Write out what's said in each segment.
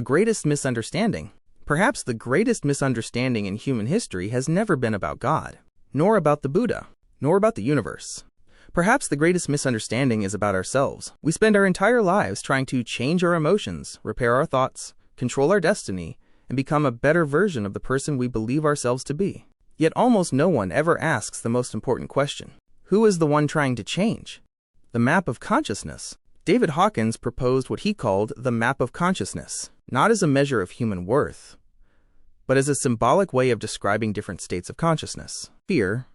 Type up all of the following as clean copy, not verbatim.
The greatest misunderstanding. Perhaps the greatest misunderstanding in human history has never been about God, nor about the Buddha, nor about the universe. Perhaps the greatest misunderstanding is about ourselves. We spend our entire lives trying to change our emotions, repair our thoughts, control our destiny, and become a better version of the person we believe ourselves to be. Yet almost no one ever asks the most important question. Who is the one trying to change? The map of consciousness. David Hawkins proposed what he called the map of consciousness, not as a measure of human worth, but as a symbolic way of describing different states of consciousness. Fear,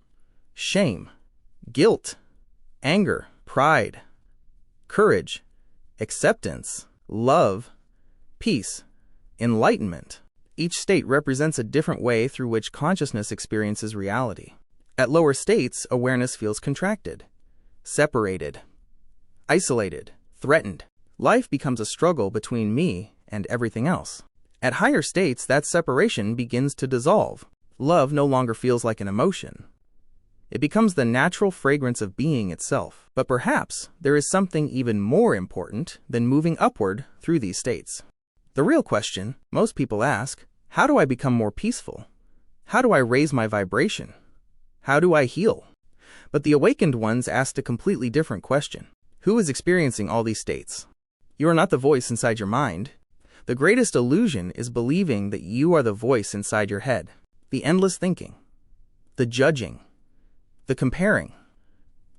shame, guilt, anger, pride, courage, acceptance, love, peace, enlightenment. Each state represents a different way through which consciousness experiences reality. At lower states, awareness feels contracted, separated, isolated, threatened. Life becomes a struggle between me and everything else. At higher states, that separation begins to dissolve. Love no longer feels like an emotion. It becomes the natural fragrance of being itself. But perhaps there is something even more important than moving upward through these states. The real question most people ask, how do I become more peaceful? How do I raise my vibration? How do I heal? But the awakened ones asked a completely different question. Who is experiencing all these states? You are not the voice inside your mind. The greatest illusion is believing that you are the voice inside your head. The endless thinking, the judging, the comparing,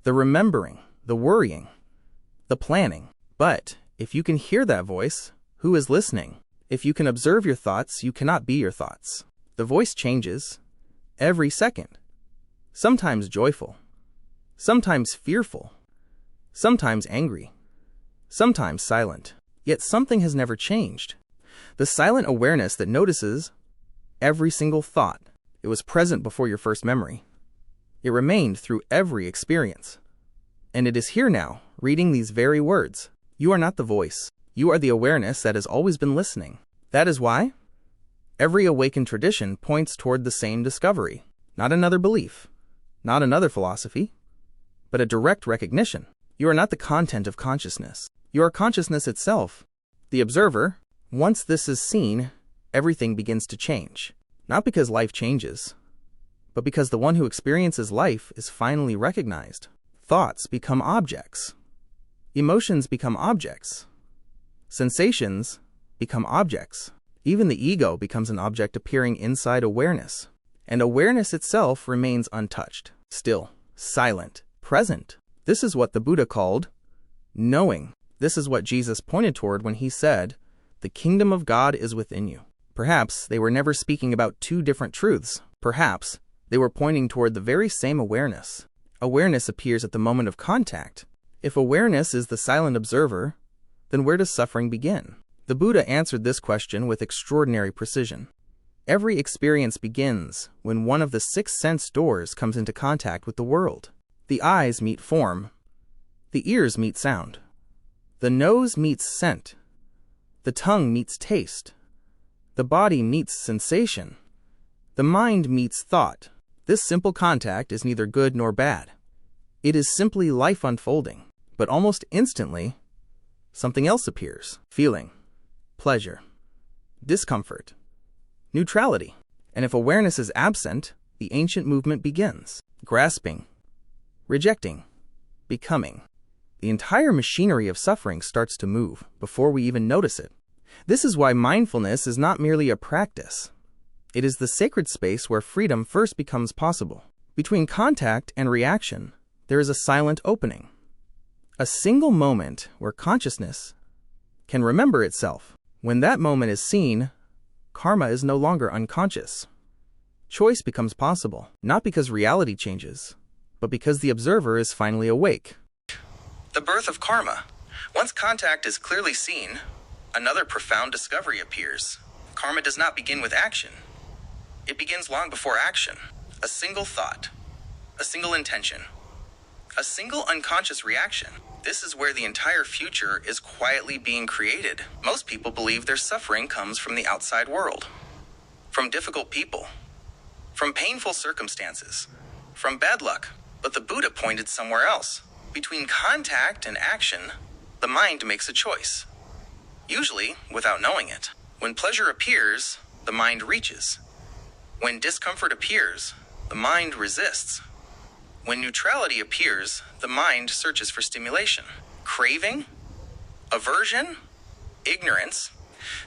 the remembering, the worrying, the planning. But if you can hear that voice, who is listening? If you can observe your thoughts, you cannot be your thoughts. The voice changes every second. Sometimes joyful, sometimes fearful, sometimes angry, sometimes silent. Yet something has never changed. The silent awareness that notices every single thought. It was present before your first memory. It remained through every experience. And it is here now, reading these very words. You are not the voice. You are the awareness that has always been listening. That is why every awakened tradition points toward the same discovery. Not another belief, not another philosophy, but a direct recognition. You are not the content of consciousness. You are consciousness itself, the observer. Once this is seen, everything begins to change. Not because life changes, but because the one who experiences life is finally recognized. Thoughts become objects. Emotions become objects. Sensations become objects. Even the ego becomes an object appearing inside awareness. And awareness itself remains untouched, still, silent, present. This is what the Buddha called knowing. This is what Jesus pointed toward when he said, "The kingdom of God is within you." Perhaps they were never speaking about two different truths. Perhaps they were pointing toward the very same awareness. Awareness appears at the moment of contact. If awareness is the silent observer, then where does suffering begin? The Buddha answered this question with extraordinary precision. Every experience begins when one of the 6 sense doors comes into contact with the world. The eyes meet form. The ears meet sound. The nose meets scent. The tongue meets taste. The body meets sensation. The mind meets thought. This simple contact is neither good nor bad. It is simply life unfolding. But almost instantly, something else appears. Feeling, pleasure, discomfort, neutrality. And if awareness is absent, the ancient movement begins. Grasping, rejecting, becoming. The entire machinery of suffering starts to move before we even notice it. This is why mindfulness is not merely a practice. It is the sacred space where freedom first becomes possible. Between contact and reaction, there is a silent opening. A single moment where consciousness can remember itself. When that moment is seen, karma is no longer unconscious. Choice becomes possible, not because reality changes, but because the observer is finally awake. The birth of karma. Once contact is clearly seen, another profound discovery appears. Karma does not begin with action. It begins long before action. A single thought, a single intention, a single unconscious reaction. This is where the entire future is quietly being created. Most people believe their suffering comes from the outside world, from difficult people, from painful circumstances, from bad luck. But the Buddha pointed somewhere else. Between contact and action, the mind makes a choice, usually without knowing it. When pleasure appears, the mind reaches. When discomfort appears, the mind resists. When neutrality appears, the mind searches for stimulation. Craving, aversion, ignorance.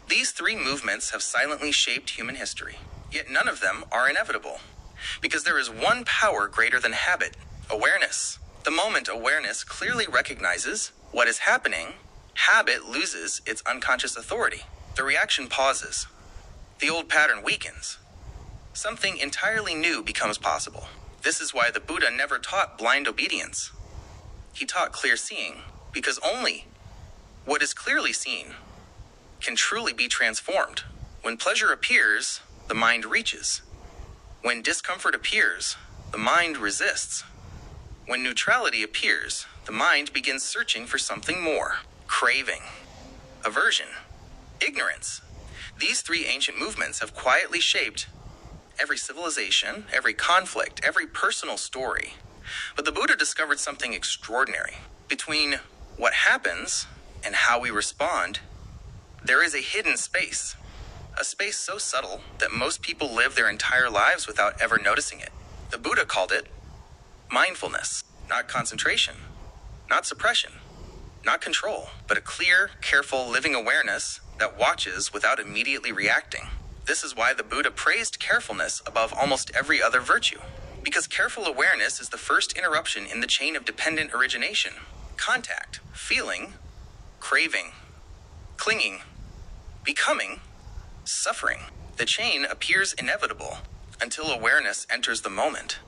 These three movements have silently shaped human history. Yet none of them are inevitable. Because there is one power greater than habit: awareness. The moment awareness clearly recognizes what is happening, habit loses its unconscious authority. The reaction pauses. The old pattern weakens. Something entirely new becomes possible. This is why the Buddha never taught blind obedience. He taught clear seeing, because only what is clearly seen can truly be transformed. When pleasure appears, the mind reaches. When discomfort appears, the mind resists. When neutrality appears, the mind begins searching for something more. Craving, aversion, ignorance. These three ancient movements have quietly shaped every civilization, every conflict, every personal story. But the Buddha discovered something extraordinary. Between what happens and how we respond, there is a hidden space. A space so subtle that most people live their entire lives without ever noticing it. The Buddha called it mindfulness, not concentration, not suppression, not control, but a clear, careful, living awareness that watches without immediately reacting. This is why the Buddha praised carefulness above almost every other virtue. Because careful awareness is the first interruption in the chain of dependent origination. Contact, feeling, craving, clinging, becoming, suffering. The chain appears inevitable until awareness enters the moment.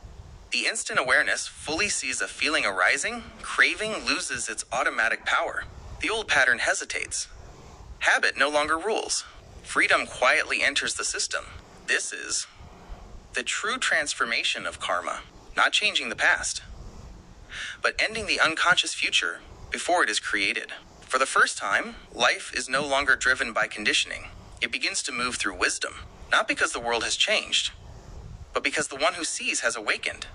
The instant awareness fully sees a feeling arising, craving loses its automatic power. The old pattern hesitates. Habit no longer rules. Freedom quietly enters the system. This is the true transformation of karma, not changing the past, but ending the unconscious future before it is created. For the first time, life is no longer driven by conditioning. It begins to move through wisdom, not because the world has changed, but because the one who sees has awakened.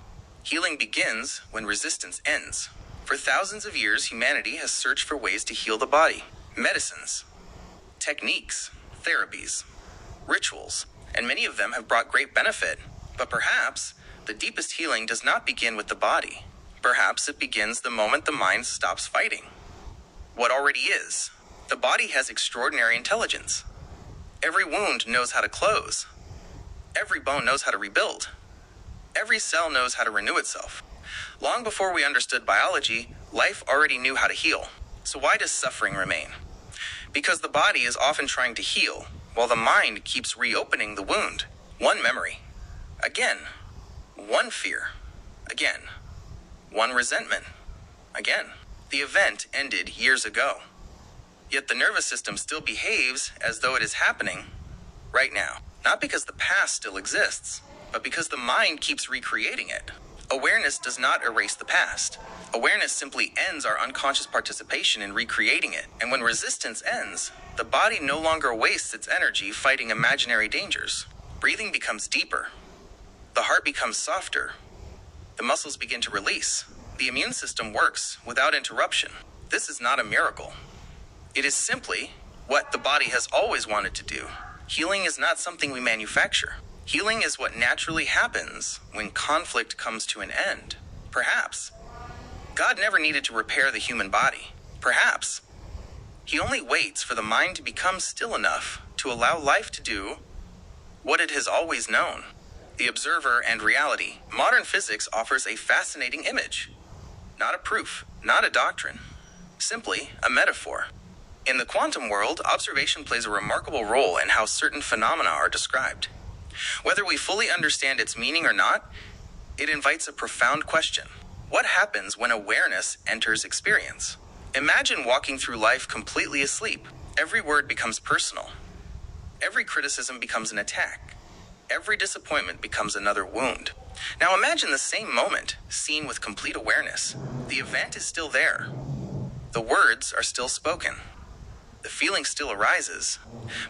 Healing begins when resistance ends. For thousands of years, humanity has searched for ways to heal the body. Medicines, techniques, therapies, rituals, and many of them have brought great benefit. But perhaps the deepest healing does not begin with the body. Perhaps it begins the moment the mind stops fighting what already is. The body has extraordinary intelligence. Every wound knows how to close. Every bone knows how to rebuild. Every cell knows how to renew itself. Long before we understood biology, life already knew how to heal. So why does suffering remain? Because the body is often trying to heal, while the mind keeps reopening the wound. One memory. Again. One fear. Again. One resentment. Again. The event ended years ago. Yet the nervous system still behaves as though it is happening right now. Not because the past still exists, but because the mind keeps recreating it. Awareness does not erase the past. Awareness simply ends our unconscious participation in recreating it. And when resistance ends, the body no longer wastes its energy fighting imaginary dangers. Breathing becomes deeper. The heart becomes softer. The muscles begin to release. The immune system works without interruption. This is not a miracle. It is simply what the body has always wanted to do. Healing is not something we manufacture. Healing is what naturally happens when conflict comes to an end. Perhaps God never needed to repair the human body. Perhaps He only waits for the mind to become still enough to allow life to do what it has always known. The observer and reality. Modern physics offers a fascinating image. Not a proof, not a doctrine, simply a metaphor. In the quantum world, observation plays a remarkable role in how certain phenomena are described. Whether we fully understand its meaning or not, it invites a profound question. What happens when awareness enters experience? Imagine walking through life completely asleep. Every word becomes personal. Every criticism becomes an attack. Every disappointment becomes another wound. Now imagine the same moment, seen with complete awareness. The event is still there. The words are still spoken. The feeling still arises.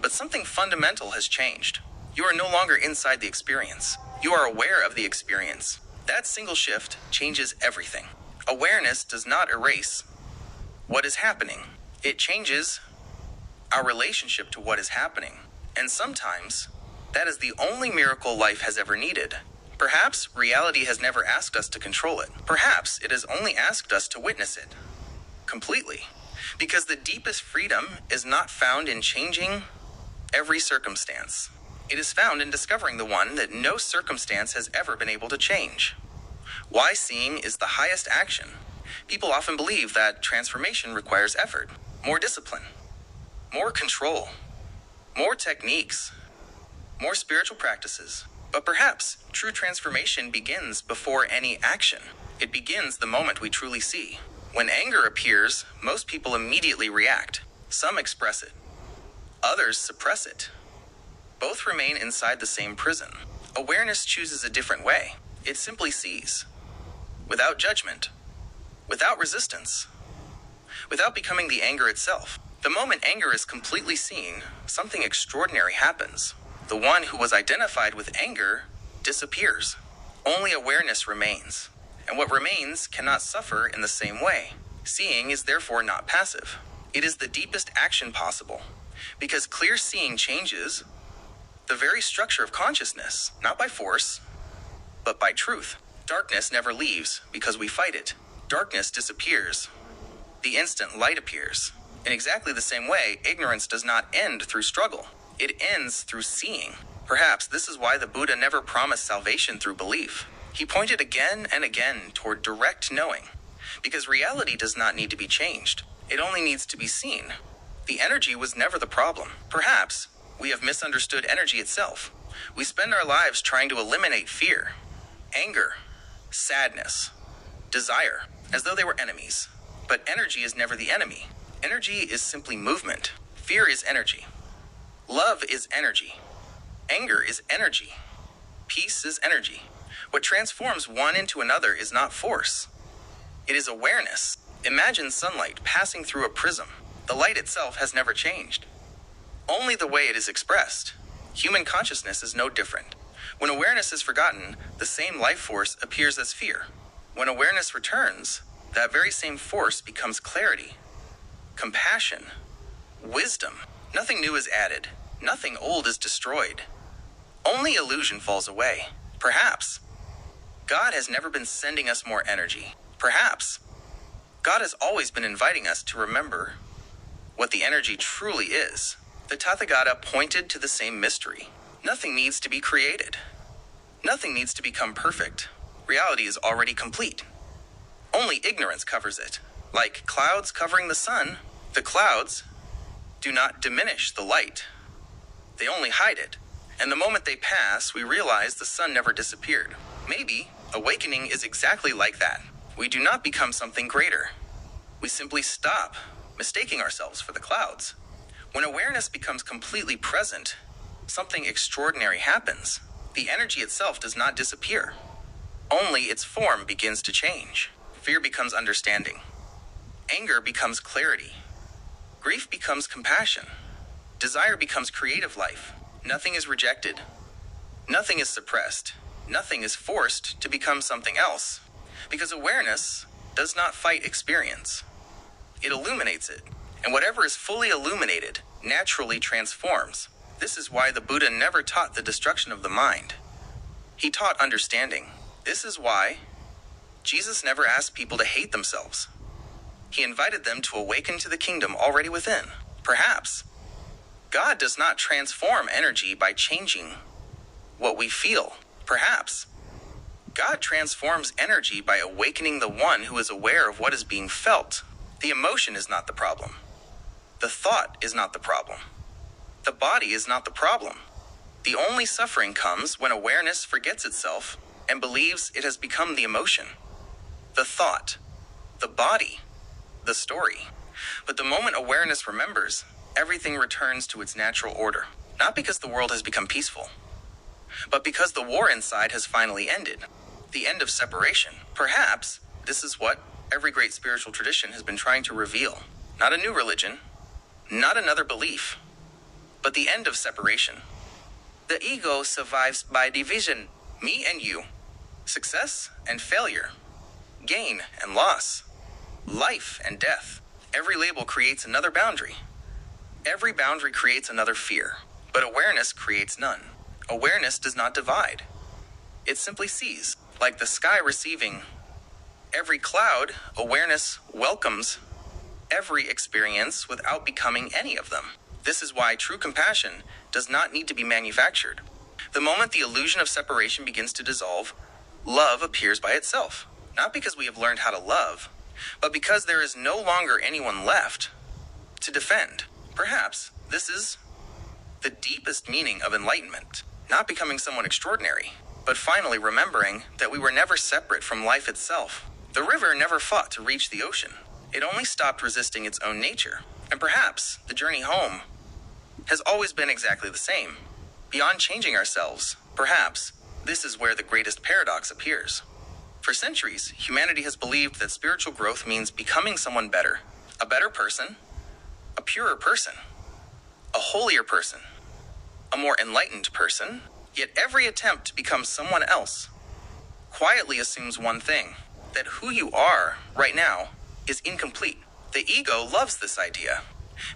But something fundamental has changed. You are no longer inside the experience. You are aware of the experience. That single shift changes everything. Awareness does not erase what is happening. It changes our relationship to what is happening. And sometimes, that is the only miracle life has ever needed. Perhaps reality has never asked us to control it. Perhaps it has only asked us to witness it completely. Because the deepest freedom is not found in changing every circumstance. It is found in discovering the one that no circumstance has ever been able to change. Why seeing is the highest action. People often believe that transformation requires effort, more discipline, more control, more techniques, more spiritual practices. But perhaps true transformation begins before any action. It begins the moment we truly see. When anger appears, most people immediately react. Some express it. Others suppress it. Both remain inside the same prison. Awareness chooses a different way. It simply sees. Without judgment. Without resistance. Without becoming the anger itself. The moment anger is completely seen, something extraordinary happens. The one who was identified with anger disappears. Only awareness remains. And what remains cannot suffer in the same way. Seeing is therefore not passive. It is the deepest action possible. Because clear seeing changes the very structure of consciousness, not by force, but by truth. Darkness never leaves because we fight it. Darkness disappears the instant light appears. In exactly the same way, ignorance does not end through struggle. It ends through seeing. Perhaps this is why the Buddha never promised salvation through belief. He pointed again and again toward direct knowing, because reality does not need to be changed. It only needs to be seen. The energy was never the problem. Perhaps we have misunderstood energy itself. We spend our lives trying to eliminate fear, anger, sadness, desire, as though they were enemies. But energy is never the enemy. Energy is simply movement. Fear is energy. Love is energy. Anger is energy. Peace is energy. What transforms one into another is not force. It is awareness. Imagine sunlight passing through a prism. The light itself has never changed. Only the way it is expressed. Human consciousness is no different. When awareness is forgotten, the same life force appears as fear. When awareness returns, that very same force becomes clarity, compassion, wisdom. Nothing new is added. Nothing old is destroyed. Only illusion falls away. Perhaps God has never been sending us more energy. Perhaps God has always been inviting us to remember what the energy truly is. The Tathagata pointed to the same mystery. Nothing needs to be created. Nothing needs to become perfect. Reality is already complete. Only ignorance covers it. Like clouds covering the sun, the clouds do not diminish the light. They only hide it. And the moment they pass, we realize the sun never disappeared. Maybe awakening is exactly like that. We do not become something greater. We simply stop mistaking ourselves for the clouds. When awareness becomes completely present, something extraordinary happens. The energy itself does not disappear. Only its form begins to change. Fear becomes understanding. Anger becomes clarity. Grief becomes compassion. Desire becomes creative life. Nothing is rejected. Nothing is suppressed. Nothing is forced to become something else. Because awareness does not fight experience. It illuminates it. And whatever is fully illuminated naturally transforms. This is why the Buddha never taught the destruction of the mind. He taught understanding. This is why Jesus never asked people to hate themselves. He invited them to awaken to the kingdom already within. Perhaps God does not transform energy by changing what we feel. Perhaps God transforms energy by awakening the one who is aware of what is being felt. The emotion is not the problem. The thought is not the problem. The body is not the problem. The only suffering comes when awareness forgets itself and believes it has become the emotion, the thought, the body, the story. But the moment awareness remembers, everything returns to its natural order. Not because the world has become peaceful, but because the war inside has finally ended. The end of separation. Perhaps this is what every great spiritual tradition has been trying to reveal. Not a new religion, not another belief, but the end of separation. The ego survives by division. Me and you. Success and failure. Gain and loss. Life and death. Every label creates another boundary. Every boundary creates another fear. But awareness awareness creates none. Awareness does not divide. It simply sees. Like the sky receiving every cloud, awareness welcomes every experience without becoming any of them. This is why true compassion does not need to be manufactured. The moment the illusion of separation begins to dissolve, love appears by itself. Not because we have learned how to love, but because there is no longer anyone left to defend. Perhaps this is the deepest meaning of enlightenment. Not becoming someone extraordinary, but finally remembering that we were never separate from life itself. The river never fought to reach the ocean. It only stopped resisting its own nature. And perhaps the journey home has always been exactly the same. Beyond changing ourselves, perhaps this is where the greatest paradox appears. For centuries, humanity has believed that spiritual growth means becoming someone better, a better person, a purer person, a holier person, a more enlightened person. Yet every attempt to become someone else quietly assumes one thing, that who you are right now is incomplete. The ego loves this idea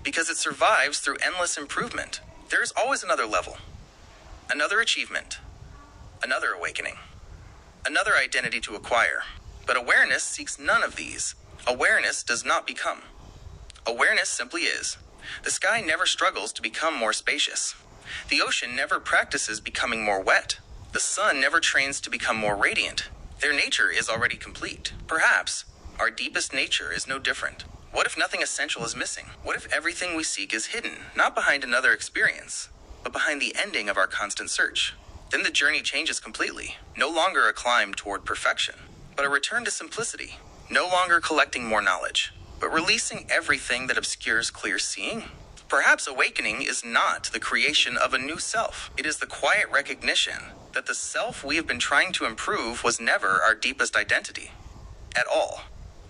because it survives through endless improvement. There is always another level, another achievement, another awakening, another identity to acquire. But awareness seeks none of these. Awareness does not become. Awareness simply is. The sky never struggles to become more spacious. The ocean never practices becoming more wet. The sun never trains to become more radiant. Their nature is already complete. Perhaps our deepest nature is no different. What if nothing essential is missing? What if everything we seek is hidden, not behind another experience, but behind the ending of our constant search? Then the journey changes completely. No longer a climb toward perfection, but a return to simplicity. No longer collecting more knowledge, but releasing everything that obscures clear seeing. Perhaps awakening is not the creation of a new self. It is the quiet recognition that the self we have been trying to improve was never our deepest identity at all.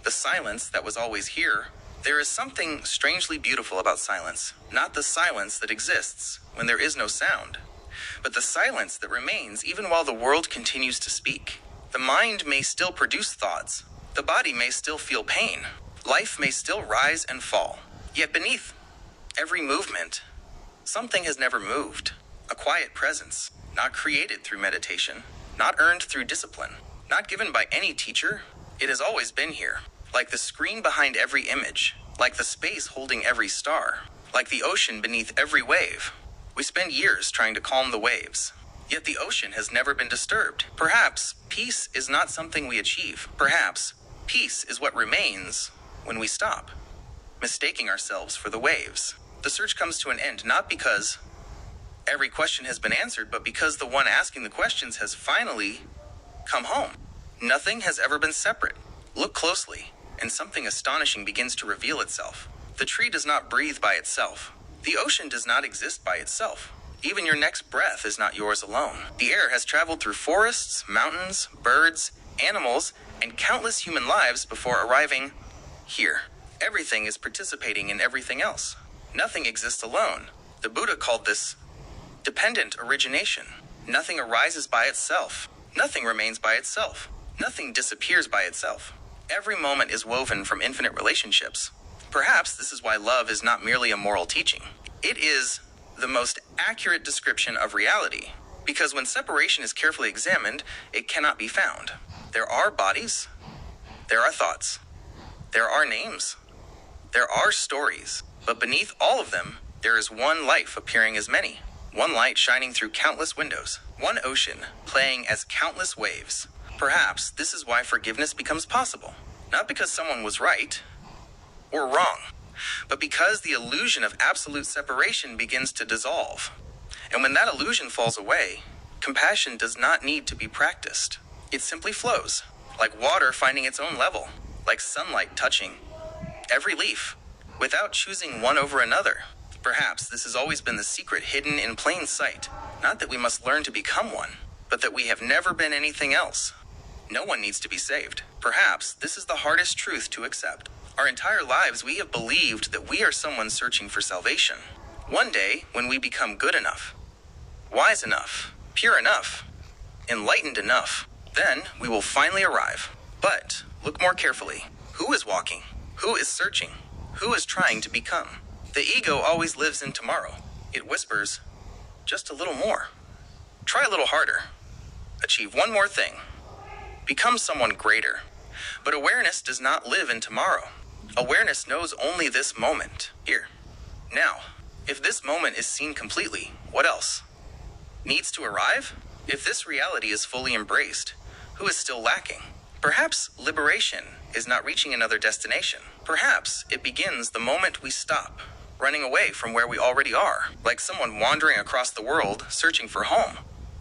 The silence that was always here. There is something strangely beautiful about silence. Not the silence that exists when there is no sound, but the silence that remains even while the world continues to speak. The mind may still produce thoughts. The body may still feel pain. Life may still rise and fall. Yet beneath every movement, something has never moved. A quiet presence, not created through meditation, not earned through discipline, not given by any teacher. It has always been here, like the screen behind every image, like the space holding every star, like the ocean beneath every wave. We spend years trying to calm the waves, yet the ocean has never been disturbed. Perhaps peace is not something we achieve. Perhaps peace is what remains when we stop mistaking ourselves for the waves. The search comes to an end not because every question has been answered, but because the one asking the questions has finally come home. Nothing has ever been separate. Look closely, and something astonishing begins to reveal itself. The tree does not breathe by itself. The ocean does not exist by itself. Even your next breath is not yours alone. The air has traveled through forests, mountains, birds, animals, and countless human lives before arriving here. Everything is participating in everything else. Nothing exists alone. The Buddha called this dependent origination. Nothing arises by itself. Nothing remains by itself. Nothing disappears by itself. Every moment is woven from infinite relationships. Perhaps this is why love is not merely a moral teaching. It is the most accurate description of reality, because when separation is carefully examined, it cannot be found. There are bodies. There are thoughts. There are names. There are stories. But beneath all of them, there is one life appearing as many. One light shining through countless windows. One ocean playing as countless waves. Perhaps this is why forgiveness becomes possible. Not because someone was right or wrong, but because the illusion of absolute separation begins to dissolve. And when that illusion falls away, compassion does not need to be practiced. It simply flows, like water finding its own level, like sunlight touching every leaf, without choosing one over another. Perhaps this has always been the secret hidden in plain sight. Not that we must learn to become one, but that we have never been anything else. No one needs to be saved. Perhaps this is the hardest truth to accept. Our entire lives we have believed that we are someone searching for salvation. One day, when we become good enough, wise enough, pure enough, enlightened enough, then we will finally arrive. But look more carefully. Who is walking? Who is searching? Who is trying to become? The ego always lives in tomorrow. It whispers, just a little more. Try a little harder. Achieve one more thing. Become someone greater. But awareness does not live in tomorrow. Awareness knows only this moment, here, now. If this moment is seen completely, what else needs to arrive? If this reality is fully embraced, who is still lacking? Perhaps liberation is not reaching another destination. Perhaps it begins the moment we stop running away from where we already are, like someone wandering across the world searching for home,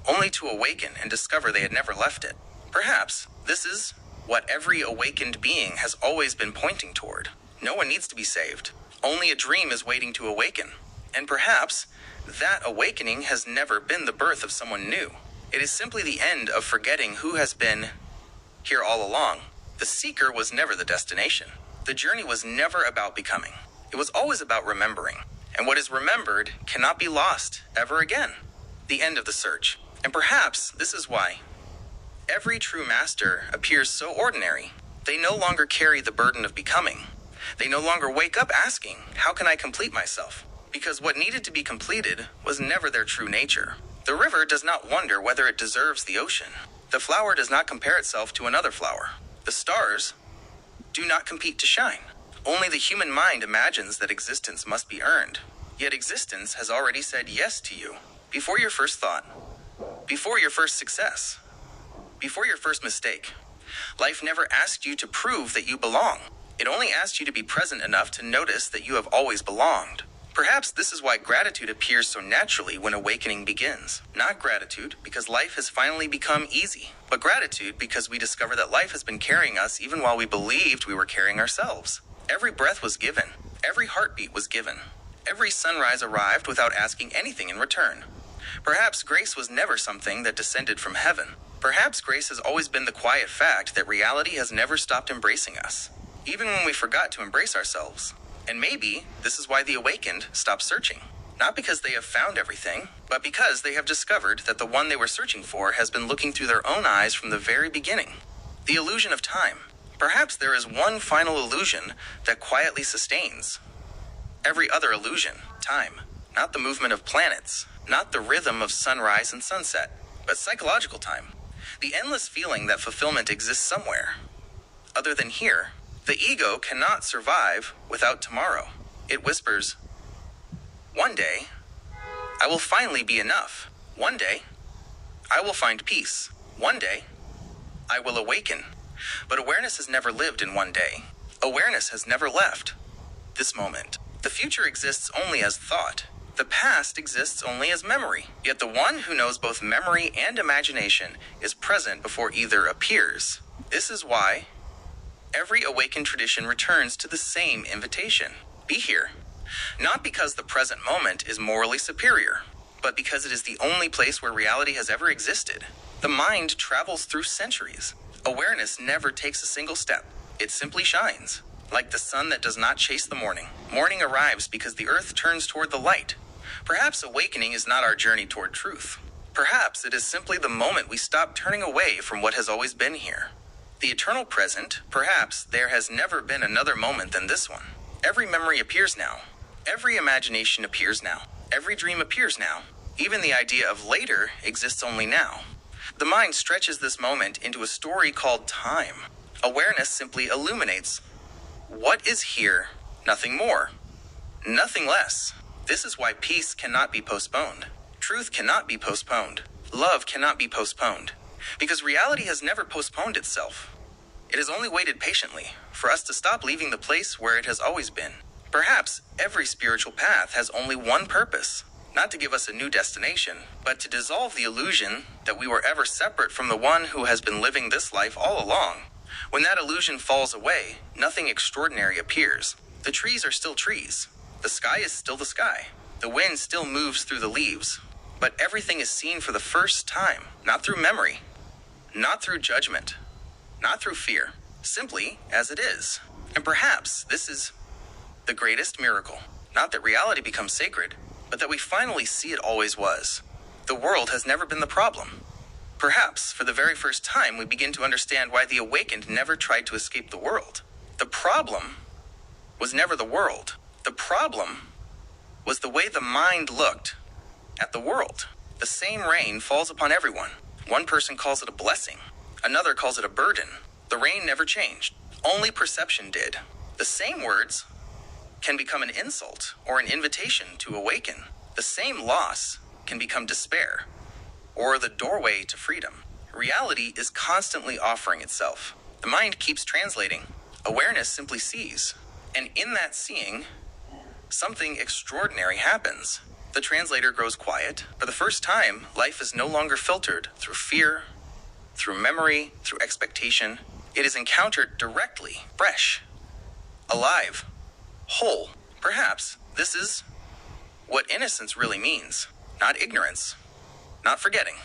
only to awaken and discover they had never left it. Perhaps this is what every awakened being has always been pointing toward. No one needs to be saved. Only a dream is waiting to awaken. And perhaps that awakening has never been the birth of someone new. It is simply the end of forgetting who has been here all along. The seeker was never the destination. The journey was never about becoming. It was always about remembering. And what is remembered cannot be lost ever again. The end of the search. And perhaps this is why every true master appears so ordinary. They no longer carry the burden of becoming. They no longer wake up asking, how can I complete myself? Because what needed to be completed was never their true nature. The river does not wonder whether it deserves the ocean. The flower does not compare itself to another flower. The stars do not compete to shine. Only the human mind imagines that existence must be earned. Yet existence has already said yes to you. Before your first thought. Before your first success. Before your first mistake. Life never asked you to prove that you belong. It only asked you to be present enough to notice that you have always belonged. Perhaps this is why gratitude appears so naturally when awakening begins. Not gratitude because life has finally become easy, but gratitude because we discover that life has been carrying us even while we believed we were carrying ourselves. Every breath was given. Every heartbeat was given. Every sunrise arrived without asking anything in return. Perhaps grace was never something that descended from heaven. Perhaps grace has always been the quiet fact that reality has never stopped embracing us, even when we forgot to embrace ourselves. And maybe this is why the awakened stop searching. Not because they have found everything, but because they have discovered that the one they were searching for has been looking through their own eyes from the very beginning. The illusion of time. Perhaps there is one final illusion that quietly sustains every other illusion. Time. Not the movement of planets, not the rhythm of sunrise and sunset, but psychological time. The endless feeling that fulfillment exists somewhere other than here. The ego cannot survive without tomorrow. It whispers, one day, I will finally be enough. One day, I will find peace. One day, I will awaken. But awareness has never lived in one day. Awareness has never left this moment. The future exists only as thought. The past exists only as memory. Yet the one who knows both memory and imagination is present before either appears. This is why every awakened tradition returns to the same invitation. Be here. Not because the present moment is morally superior, but because it is the only place where reality has ever existed. The mind travels through centuries. Awareness never takes a single step. It simply shines. Like the sun that does not chase the morning. Morning arrives because the earth turns toward the light. Perhaps awakening is not our journey toward truth. Perhaps it is simply the moment we stop turning away from what has always been here. The eternal present. Perhaps there has never been another moment than this one. Every memory appears now. Every imagination appears now. Every dream appears now. Even the idea of later exists only now. The mind stretches this moment into a story called time. Awareness simply illuminates what is here, nothing more, nothing less. This is why peace cannot be postponed. Truth cannot be postponed. Love cannot be postponed. Because reality has never postponed itself. It has only waited patiently for us to stop leaving the place where it has always been. Perhaps every spiritual path has only one purpose, not to give us a new destination, but to dissolve the illusion that we were ever separate from the one who has been living this life all along. When that illusion falls away, nothing extraordinary appears. The trees are still trees. The sky is still the sky. The wind still moves through the leaves. But everything is seen for the first time, not through memory, not through judgment, not through fear, simply as it is. And perhaps this is the greatest miracle. Not that reality becomes sacred, but that we finally see it always was. The world has never been the problem. Perhaps, for the very first time, we begin to understand why the awakened never tried to escape the world. The problem was never the world. The problem was the way the mind looked at the world. The same rain falls upon everyone. One person calls it a blessing. Another calls it a burden. The rain never changed. Only perception did. The same words can become an insult or an invitation to awaken. The same loss can become despair or the doorway to freedom. Reality is constantly offering itself. The mind keeps translating. Awareness simply sees. And in that seeing, something extraordinary happens. The translator grows quiet. For the first time, life is no longer filtered through fear, through memory, through expectation. It is encountered directly, fresh, alive, whole. Perhaps this is what innocence really means. Not ignorance, not forgetting,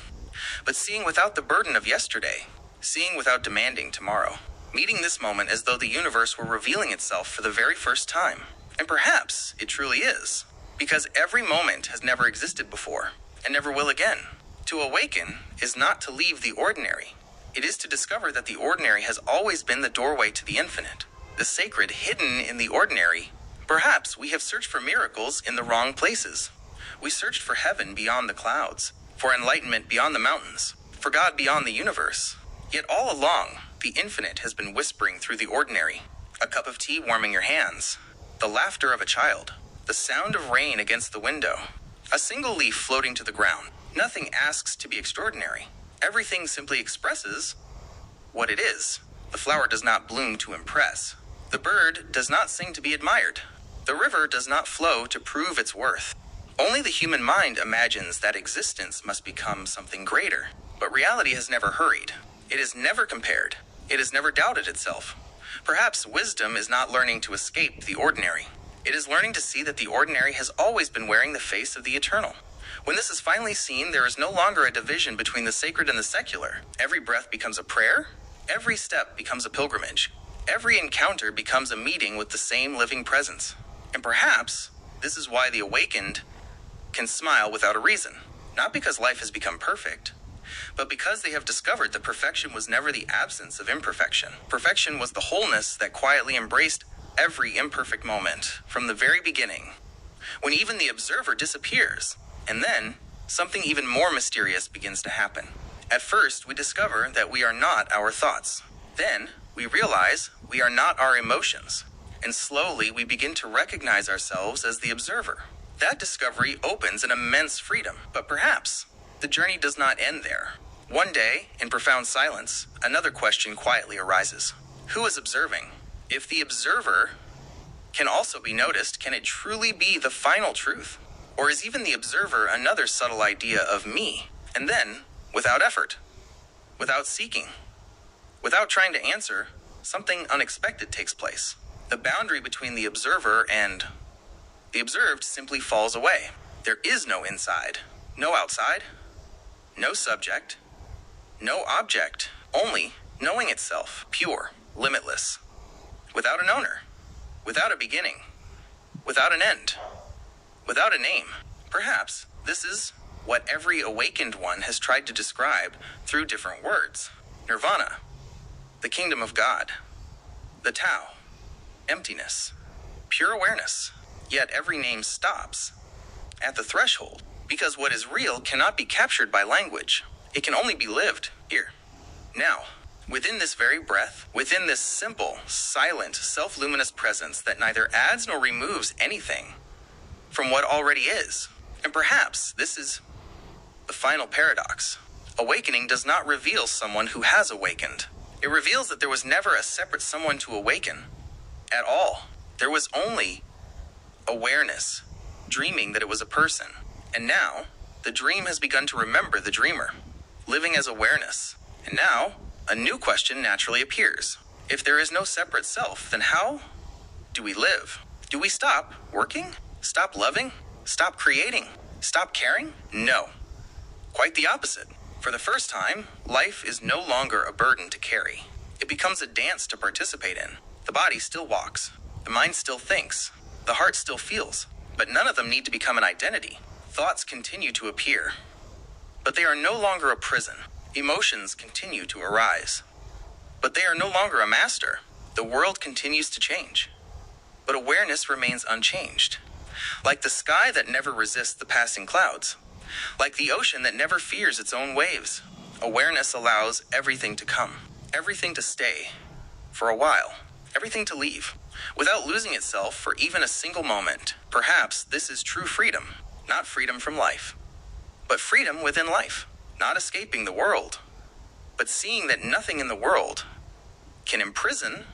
but seeing without the burden of yesterday, seeing without demanding tomorrow, meeting this moment as though the universe were revealing itself for the very first time. And perhaps it truly is, because every moment has never existed before and never will again. To awaken is not to leave the ordinary. It is to discover that the ordinary has always been the doorway to the infinite, the sacred hidden in the ordinary. Perhaps we have searched for miracles in the wrong places. We searched for heaven beyond the clouds, for enlightenment beyond the mountains, for God beyond the universe. Yet all along, the infinite has been whispering through the ordinary. A cup of tea warming your hands, the laughter of a child, the sound of rain against the window, a single leaf floating to the ground. Nothing asks to be extraordinary. Everything simply expresses what it is. The flower does not bloom to impress. The bird does not sing to be admired. The river does not flow to prove its worth. Only the human mind imagines that existence must become something greater. But reality has never hurried. It has never compared. It has never doubted itself. Perhaps wisdom is not learning to escape the ordinary. It is learning to see that the ordinary has always been wearing the face of the eternal. When this is finally seen, there is no longer a division between the sacred and the secular. Every breath becomes a prayer. Every step becomes a pilgrimage. Every encounter becomes a meeting with the same living presence. And perhaps this is why the awakened can smile without a reason. Not because life has become perfect, but because they have discovered that perfection was never the absence of imperfection. Perfection was the wholeness that quietly embraced every imperfect moment from the very beginning, when even the observer disappears. And then, something even more mysterious begins to happen. At first, we discover that we are not our thoughts. Then, we realize we are not our emotions. And slowly, we begin to recognize ourselves as the observer. That discovery opens an immense freedom. But perhaps, the journey does not end there. One day, in profound silence, another question quietly arises. Who is observing? If the observer can also be noticed, can it truly be the final truth? Or is even the observer another subtle idea of me? And then, without effort, without seeking, without trying to answer, something unexpected takes place. The boundary between the observer and the observed simply falls away. There is no inside, no outside, no subject, no object, only knowing itself, pure, limitless, without an owner, without a beginning, without an end, without a name. Perhaps this is what every awakened one has tried to describe through different words. Nirvana, the kingdom of God, the Tao, emptiness, pure awareness. Yet every name stops at the threshold, because what is real cannot be captured by language. It can only be lived here, now, within this very breath, within this simple, silent, self-luminous presence that neither adds nor removes anything from what already is. And perhaps this is the final paradox. Awakening does not reveal someone who has awakened. It reveals that there was never a separate someone to awaken at all. There was only awareness, dreaming that it was a person. And now, the dream has begun to remember the dreamer, living as awareness. And now, a new question naturally appears. If there is no separate self, then how do we live? Do we stop working? Stop loving? Stop creating? Stop caring? No. Quite the opposite. For the first time, life is no longer a burden to carry. It becomes a dance to participate in. The body still walks. The mind still thinks. The heart still feels. But none of them need to become an identity. Thoughts continue to appear, but they are no longer a prison. Emotions continue to arise, but they are no longer a master. The world continues to change, but awareness remains unchanged. Like the sky that never resists the passing clouds, Like the ocean that never fears its own waves, awareness allows everything to come, everything to stay, for a while, everything to leave, without losing itself for even a single moment. Perhaps this is true freedom, not freedom from life, but freedom within life, not escaping the world, but seeing that nothing in the world can imprison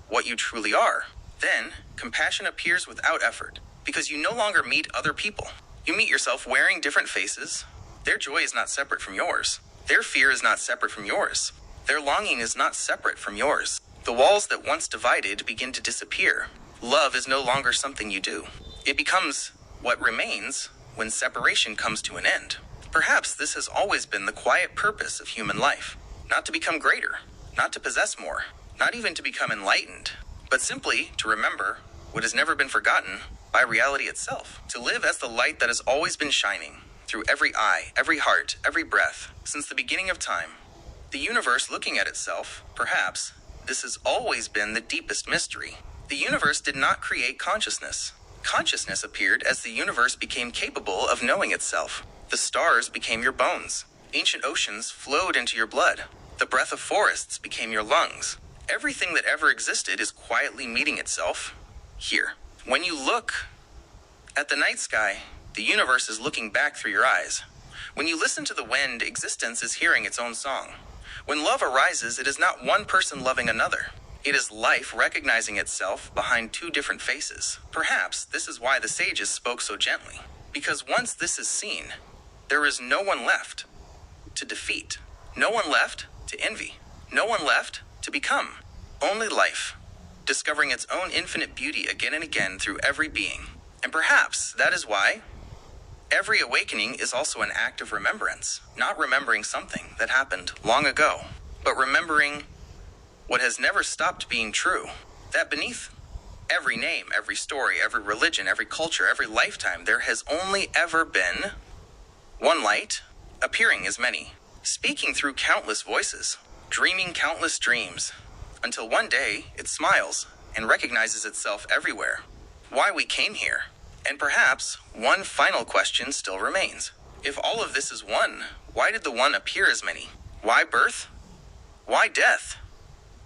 what you truly are. Then, compassion appears without effort, because you no longer meet other people. You meet yourself wearing different faces. Their joy is not separate from yours. Their fear is not separate from yours. Their longing is not separate from yours. The walls that once divided begin to disappear. Love is no longer something you do. It becomes what remains when separation comes to an end. Perhaps this has always been the quiet purpose of human life. Not to become greater, not to possess more, not even to become enlightened, but simply to remember what has never been forgotten by reality itself. To live as the light that has always been shining through every eye, every heart, every breath, since the beginning of time. The universe looking at itself, perhaps, this has always been the deepest mystery. The universe did not create consciousness. Consciousness appeared as the universe became capable of knowing itself. The stars became your bones. Ancient oceans flowed into your blood. The breath of forests became your lungs. Everything that ever existed is quietly meeting itself here. When you look at the night sky, the universe is looking back through your eyes. When you listen to the wind, existence is hearing its own song. When love arises, it is not one person loving another. It is life recognizing itself behind two different faces. Perhaps this is why the sages spoke so gently. Because once this is seen, there is no one left to defeat. No one left to envy. No one left to become. Only life, discovering its own infinite beauty again and again through every being. And perhaps that is why every awakening is also an act of remembrance. Not remembering something that happened long ago, but remembering what has never stopped being true. That beneath every name, every story, every religion, every culture, every lifetime, there has only ever been one light, appearing as many, speaking through countless voices, dreaming countless dreams, until one day it smiles and recognizes itself everywhere. Why we came here. And perhaps one final question still remains. If all of this is one, why did the one appear as many? Why birth? Why death?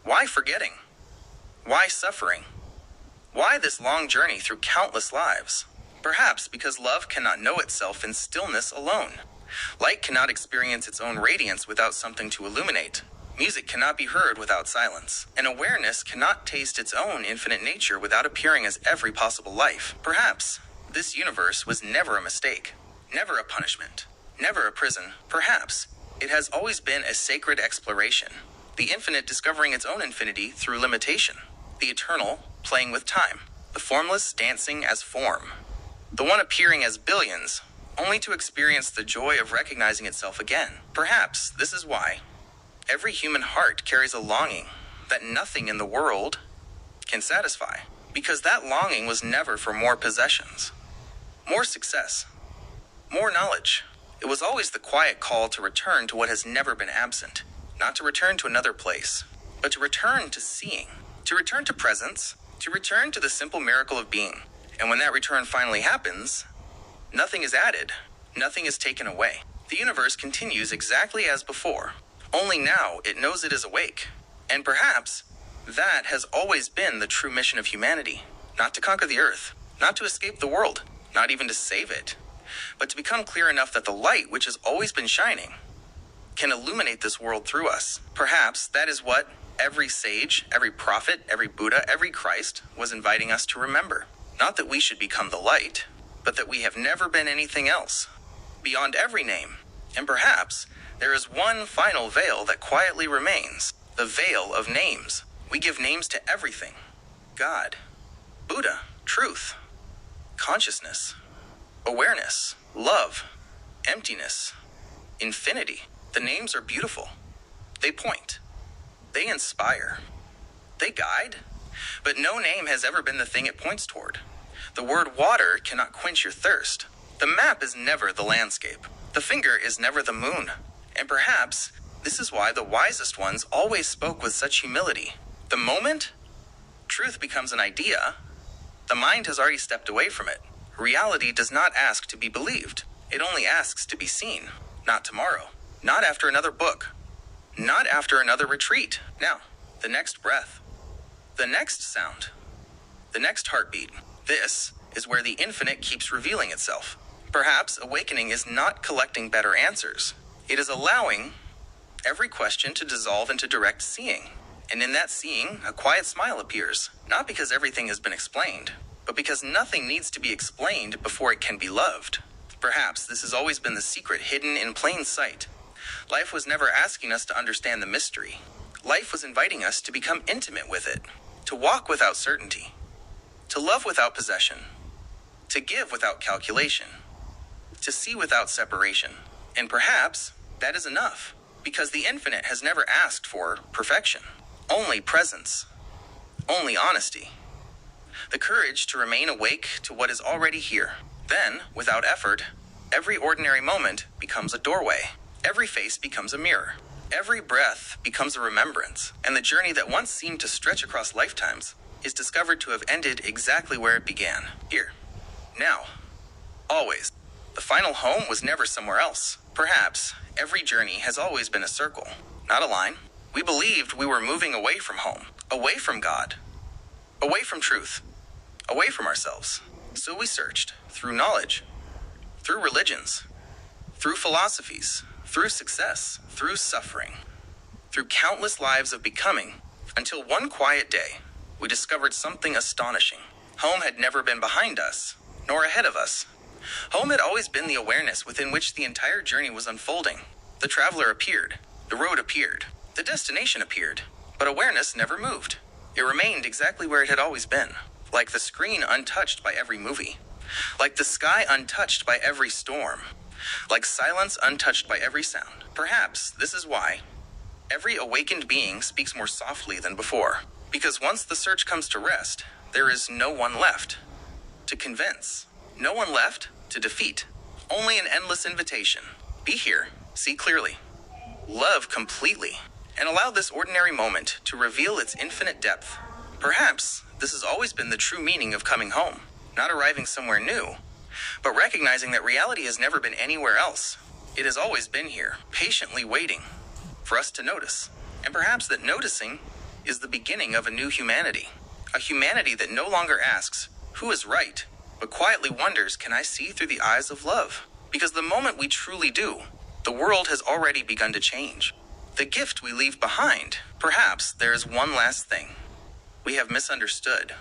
Why forgetting? Why suffering? Why this long journey through countless lives? Perhaps because love cannot know itself in stillness alone. Light cannot experience its own radiance without something to illuminate. Music cannot be heard without silence. And awareness cannot taste its own infinite nature without appearing as every possible life. Perhaps this universe was never a mistake, never a punishment, never a prison. Perhaps it has always been a sacred exploration. The infinite discovering its own infinity through limitation. The eternal playing with time. The formless dancing as form. The one appearing as billions, only to experience the joy of recognizing itself again. Perhaps this is why every human heart carries a longing that nothing in the world can satisfy. Because that longing was never for more possessions, more success, more knowledge. It was always the quiet call to return to what has never been absent. Not to return to another place, but to return to seeing, to return to presence, to return to the simple miracle of being. And when that return finally happens, nothing is added, nothing is taken away. The universe continues exactly as before, only now it knows it is awake. And perhaps that has always been the true mission of humanity. Not to conquer the earth, not to escape the world, not even to save it, but to become clear enough that the light which has always been shining can illuminate this world through us. Perhaps that is what every sage, every prophet, every Buddha, every Christ was inviting us to remember. Not that we should become the light, but that we have never been anything else, beyond every name. And perhaps there is one final veil that quietly remains, the veil of names. We give names to everything. God, Buddha, truth, consciousness, awareness, love, emptiness, infinity. The names are beautiful. They point. They inspire. They guide. But no name has ever been the thing it points toward. The word water cannot quench your thirst. The map is never the landscape. The finger is never the moon. And perhaps this is why the wisest ones always spoke with such humility. The moment truth becomes an idea, the mind has already stepped away from it. Reality does not ask to be believed. It only asks to be seen. Not tomorrow. Not after another book. Not after another retreat. Now, the next breath. The next sound. The next heartbeat. This is where the infinite keeps revealing itself. Perhaps awakening is not collecting better answers. It is allowing every question to dissolve into direct seeing. And in that seeing, a quiet smile appears, not because everything has been explained, but because nothing needs to be explained before it can be loved. Perhaps this has always been the secret hidden in plain sight. Life was never asking us to understand the mystery. Life was inviting us to become intimate with it, to walk without certainty, to love without possession, to give without calculation, to see without separation. And perhaps that is enough, because the infinite has never asked for perfection, only presence, only honesty, the courage to remain awake to what is already here. Then, without effort, every ordinary moment becomes a doorway. Every face becomes a mirror. Every breath becomes a remembrance, and the journey that once seemed to stretch across lifetimes is discovered to have ended exactly where it began, here, now, always. The final home was never somewhere else. Perhaps every journey has always been a circle, not a line. We believed we were moving away from home, away from God, away from truth, away from ourselves. So we searched through knowledge, through religions, through philosophies, through success, through suffering, through countless lives of becoming, until one quiet day, we discovered something astonishing. Home had never been behind us, nor ahead of us. Home had always been the awareness within which the entire journey was unfolding. The traveler appeared, the road appeared, the destination appeared, but awareness never moved. It remained exactly where it had always been, like the screen untouched by every movie, like the sky untouched by every storm, like silence untouched by every sound. Perhaps this is why every awakened being speaks more softly than before, because once the search comes to rest, there is no one left to convince, no one left to defeat, only an endless invitation. Be here, see clearly, love completely, and allow this ordinary moment to reveal its infinite depth. Perhaps this has always been the true meaning of coming home, not arriving somewhere new, but recognizing that reality has never been anywhere else. It has always been here, patiently waiting for us to notice. And perhaps that noticing is the beginning of a new humanity, a humanity that no longer asks, who is right, but quietly wonders, can I see through the eyes of love? Because the moment we truly do, the world has already begun to change. The gift we leave behind. Perhaps there is one last thing. We have misunderstood.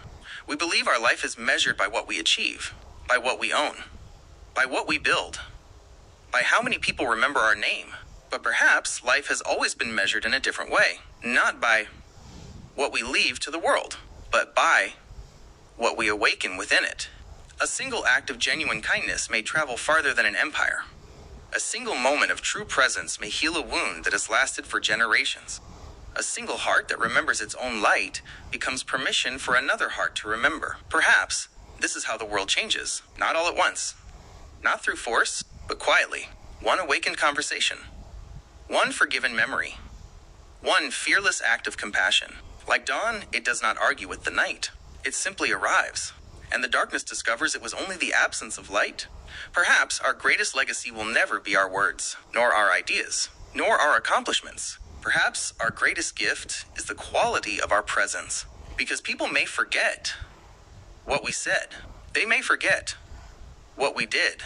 We believe our life is measured by what we achieve, by what we own, by what we build, by how many people remember our name. But perhaps life has always been measured in a different way, not by what we leave to the world, but by what we awaken within it. A single act of genuine kindness may travel farther than an empire. A single moment of true presence may heal a wound that has lasted for generations. A single heart that remembers its own light becomes permission for another heart to remember. Perhaps this is how the world changes, not all at once, not through force, but quietly. One awakened conversation, one forgiven memory, one fearless act of compassion. Like dawn, it does not argue with the night. It simply arrives, and the darkness discovers it was only the absence of light. Perhaps our greatest legacy will never be our words, nor our ideas, nor our accomplishments. Perhaps our greatest gift is the quality of our presence, because people may forget what we said. They may forget what we did,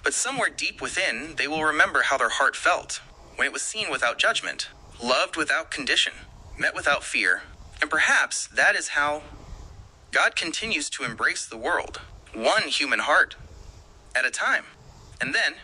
but somewhere deep within, they will remember how their heart felt when it was seen without judgment, loved without condition, met without fear. And perhaps that is how God continues to embrace the world, one human heart at a time. And then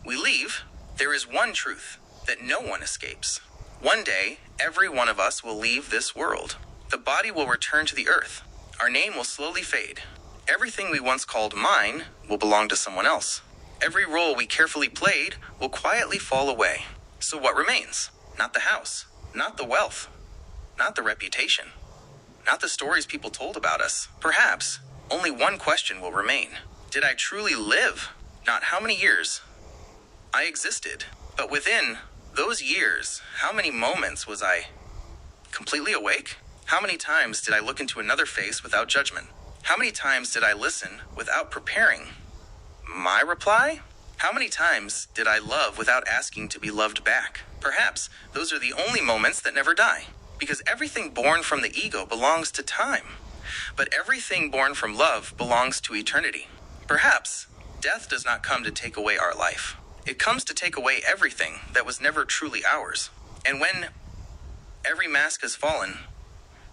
we leave. There is one truth that no one escapes. One day, every one of us will leave this world. The body will return to the earth. Our name will slowly fade. Everything we once called mine will belong to someone else. Every role we carefully played will quietly fall away. So what remains? Not the house, not the wealth, not the reputation, not the stories people told about us. Perhaps only one question will remain. Did I truly live? Not how many years I existed, but within those years, how many moments was I completely awake? How many times did I look into another face without judgment? How many times did I listen without preparing my reply? How many times did I love without asking to be loved back? Perhaps those are the only moments that never die, because everything born from the ego belongs to time, but everything born from love belongs to eternity. Perhaps death does not come to take away our life. It comes to take away everything that was never truly ours. And when every mask has fallen,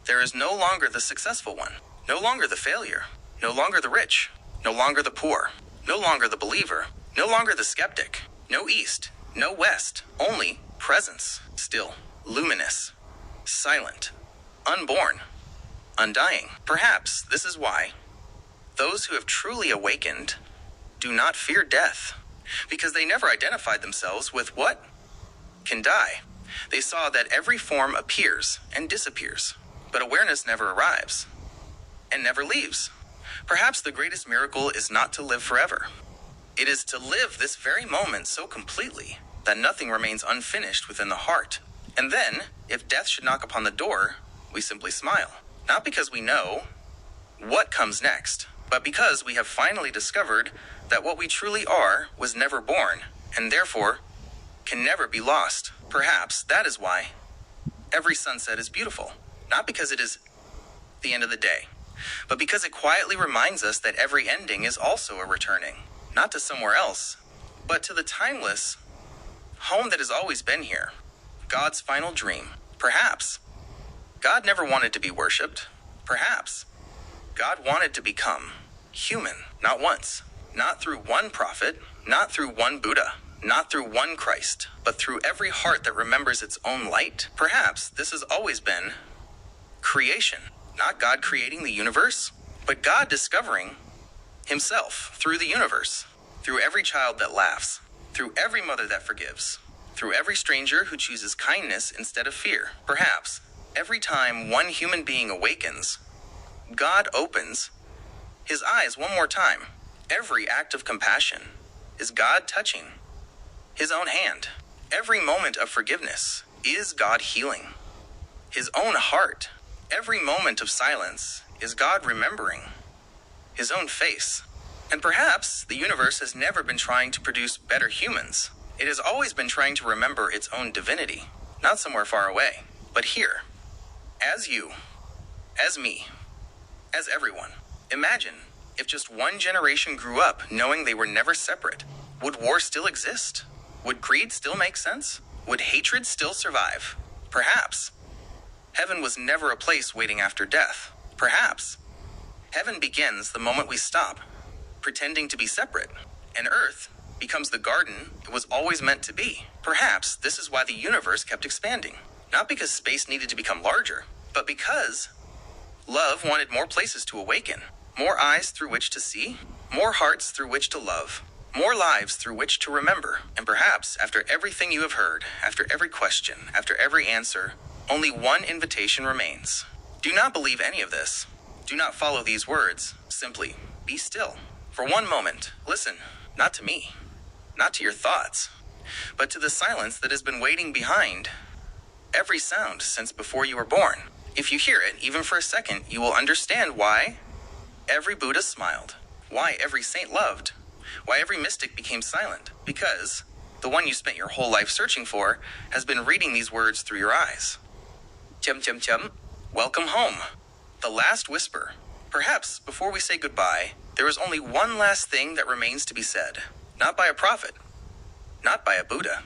there is no longer the successful one, no longer the failure, no longer the rich, no longer the poor, no longer the believer, no longer the skeptic, no east, no west, only presence, still, luminous, silent, unborn, undying. Perhaps this is why those who have truly awakened do not fear death, because they never identified themselves with what can die. They saw that every form appears and disappears, but awareness never arrives and never leaves. Perhaps the greatest miracle is not to live forever. It is to live this very moment so completely that nothing remains unfinished within the heart. And then, if death should knock upon the door, we simply smile. Not because we know what comes next, but because we have finally discovered that what we truly are was never born, and therefore can never be lost. Perhaps that is why every sunset is beautiful. Not because it is the end of the day, but because it quietly reminds us that every ending is also a returning. Not to somewhere else, but to the timeless home that has always been here. God's final dream. Perhaps God never wanted to be worshipped. Perhaps God wanted to become human. Not once, not through one prophet, not through one Buddha, not through one Christ, but through every heart that remembers its own light. Perhaps this has always been creation. Not God creating the universe, but God discovering himself through the universe, through every child that laughs, through every mother that forgives, through every stranger who chooses kindness instead of fear. Perhaps every time one human being awakens, God opens his eyes one more time. Every act of compassion is God touching his own hand. Every moment of forgiveness is God healing his own heart. Every moment of silence is God remembering his own face. And perhaps the universe has never been trying to produce better humans. It has always been trying to remember its own divinity, not somewhere far away, but here, as you, as me, as everyone. Imagine if just one generation grew up knowing they were never separate. Would war still exist? Would greed still make sense? Would hatred still survive? Perhaps heaven was never a place waiting after death. Perhaps heaven begins the moment we stop pretending to be separate, and earth becomes the garden it was always meant to be. Perhaps this is why the universe kept expanding. Not because space needed to become larger, but because love wanted more places to awaken, more eyes through which to see, more hearts through which to love, more lives through which to remember. And perhaps after everything you have heard, after every question, after every answer, only one invitation remains. Do not believe any of this. Do not follow these words. Simply be still. For one moment, listen, not to me, not to your thoughts, but to the silence that has been waiting behind every sound since before you were born. If you hear it, even for a second, you will understand why every Buddha smiled, why every saint loved, why every mystic became silent, because the one you spent your whole life searching for has been reading these words through your eyes. Chum chum chum, welcome home. The last whisper. Perhaps before we say goodbye, there is only one last thing that remains to be said. Not by a prophet, not by a Buddha,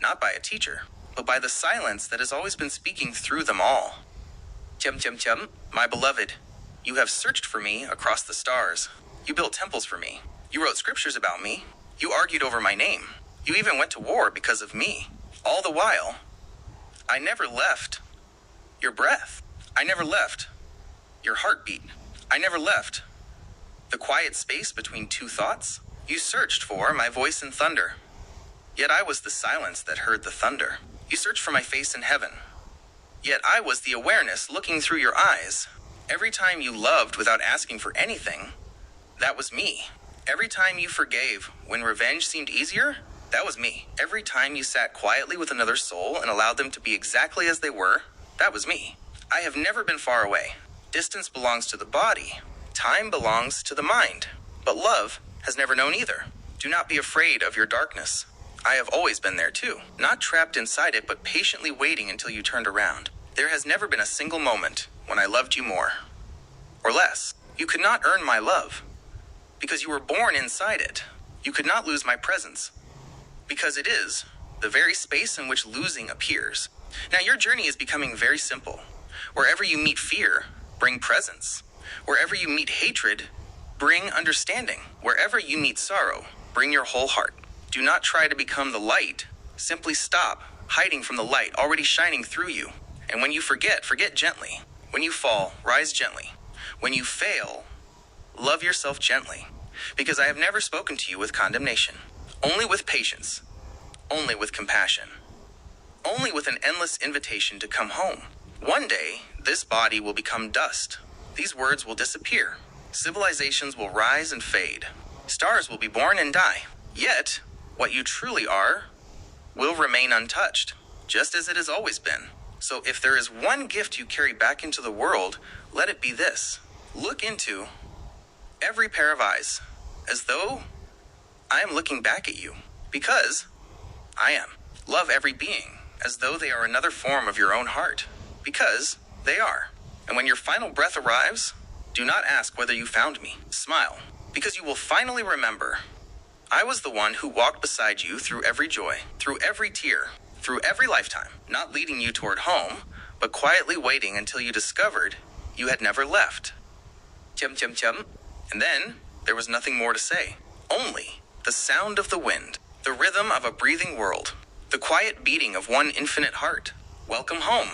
not by a teacher, but by the silence that has always been speaking through them all. Chum chum chum, my beloved, you have searched for me across the stars. You built temples for me. You wrote scriptures about me. You argued over my name. You even went to war because of me. All the while, I never left your breath. I never left your heartbeat. I never left the quiet space between two thoughts. You searched for my voice in thunder, yet I was the silence that heard the thunder. You searched for my face in heaven, yet I was the awareness looking through your eyes. Every time you loved without asking for anything, that was me. Every time you forgave when revenge seemed easier, that was me. Every time you sat quietly with another soul and allowed them to be exactly as they were, that was me. I have never been far away. Distance belongs to the body. Time belongs to the mind. But love has never known either. Do not be afraid of your darkness. I have always been there too, not trapped inside it, but patiently waiting until you turned around. There has never been a single moment when I loved you more or less. You could not earn my love because you were born inside it. You could not lose my presence because it is the very space in which losing appears. Now your journey is becoming very simple. Wherever you meet fear, bring presence. Wherever you meet hatred, bring understanding. Wherever you meet sorrow, bring your whole heart. Do not try to become the light. Simply stop hiding from the light already shining through you. And when you forget, forget gently. When you fall, rise gently. When you fail, love yourself gently. Because I have never spoken to you with condemnation. Only with patience. Only with compassion. Only with an endless invitation to come home. One day, this body will become dust. These words will disappear. Civilizations will rise and fade. Stars will be born and die. Yet, what you truly are will remain untouched, just as it has always been. So if there is one gift you carry back into the world, let it be this. Look into every pair of eyes, as though I am looking back at you, because I am. Love every being, as though they are another form of your own heart, because they are. And when your final breath arrives, do not ask whether you found me. Smile, because you will finally remember I was the one who walked beside you through every joy, through every tear, through every lifetime, not leading you toward home, but quietly waiting until you discovered you had never left. Chum chum chum. And then there was nothing more to say. Only the sound of the wind, the rhythm of a breathing world, the quiet beating of one infinite heart. Welcome home.